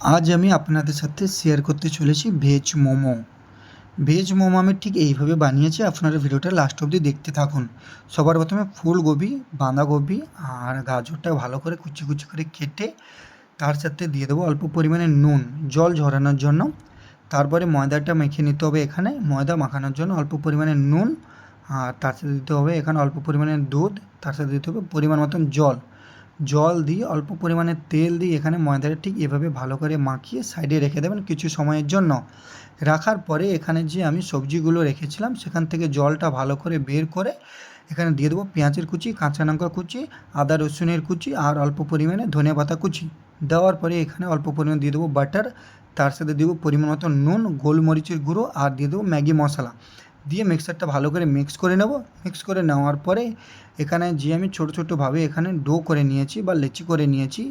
আজ আমি আপনাদের সাথে শেয়ার করতে চলেছি ভেজ মোমো। ভেজ মোমো আমি ঠিক এইভাবে বানিয়েছি, আপনারা ভিডিওটা লাস্ট অবধি দেখতে থাকুন। সবার প্রথমে ফুলকপি, বাঁধাকপি আর গাজরটা ভালো করে কুচি কুচি করে কেটে তার সাথে দিয়ে দেবো অল্প পরিমাণে নুন, জল ঝরানোর জন্য। তারপরে ময়দাটা মেখে নিতে হবে। এখানে ময়দা মাখানোর জন্য অল্প পরিমাণে নুন, আর তার সাথে দিতে হবে এখানে অল্প পরিমাণে দুধ, তার সাথে দিতে হবে পরিমাণ মতন জল দিয়ে অল্প পরিমাণে তেল দিয়ে এখানে ময়দাটা ঠিক এভাবে ভালো করে মাখিয়ে সাইডে রেখে দেবেন কিছু সময়ের জন্য। রাখার পরে এখানে যে আমি সবজিগুলো রেখেছিলাম সেখান থেকে জলটা ভালো করে বের করে এখানে দিয়ে দেবো পেঁয়াজের কুচি, কাঁচা লঙ্কা কুচি, আদা রসুনের কুচি আর অল্প পরিমাণে ধনেপাতা কুচি। দেওয়ার পরে এখানে অল্প পরিমাণে দিয়ে দেবো বাটার, তার সাথে দেবো পরিমাণ মতো নুন, গোলমরিচের গুঁড়ো আর দিয়ে দেবো ম্যাগি মশলা। দিয়ে মিক্সারটা ভালো করে মিক্স করে নেব। মিক্স করে নেওয়ার পরে এখানে যে আমি ছোটো ছোটোভাবে এখানে ডো করে নিয়েছি বা লেচি করে নিয়েছি,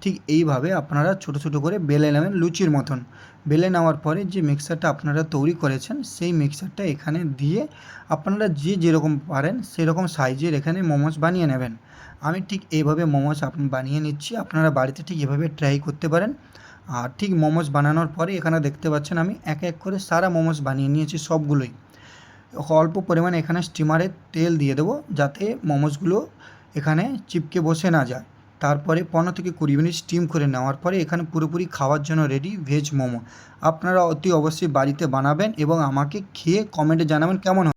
ঠিক এইভাবে আপনারা ছোটো ছোটো করে বেলে নেবেন লুচির মতন। বেলে নেওয়ার পরে যে মিক্সারটা আপনারা তৈরি করেছেন সেই মিক্সারটা এখানে দিয়ে আপনারা যে যেরকম পারেন সেরকম সাইজের এখানে মোমোস বানিয়ে নেবেন। আমি ঠিক এইভাবে মোমোস বানিয়ে নিচ্ছি, আপনারা বাড়িতে ঠিক এভাবে ট্রাই করতে পারেন। আর ঠিক মোমোস বানানোর পরে এখানে দেখতে পাচ্ছেন আমি এক এক করে সারা মোমোস বানিয়ে নিয়েছি সবগুলোই। অল্প পরিমাণে এখানে স্টিমারে তেল দিয়ে দেবো যাতে মোমোসগুলো এখানে চিপকে বসে না যায়। তারপরে 15 থেকে 20 মিনিট স্টিম করে নেওয়ার পরে এখানে পুরোপুরি খাওয়ার জন্য রেডি ভেজ মোমো। আপনারা অতি অবশ্যই বাড়িতে বানাবেন এবং আমাকে খেয়ে কমেন্টে জানাবেন কেমন হয়।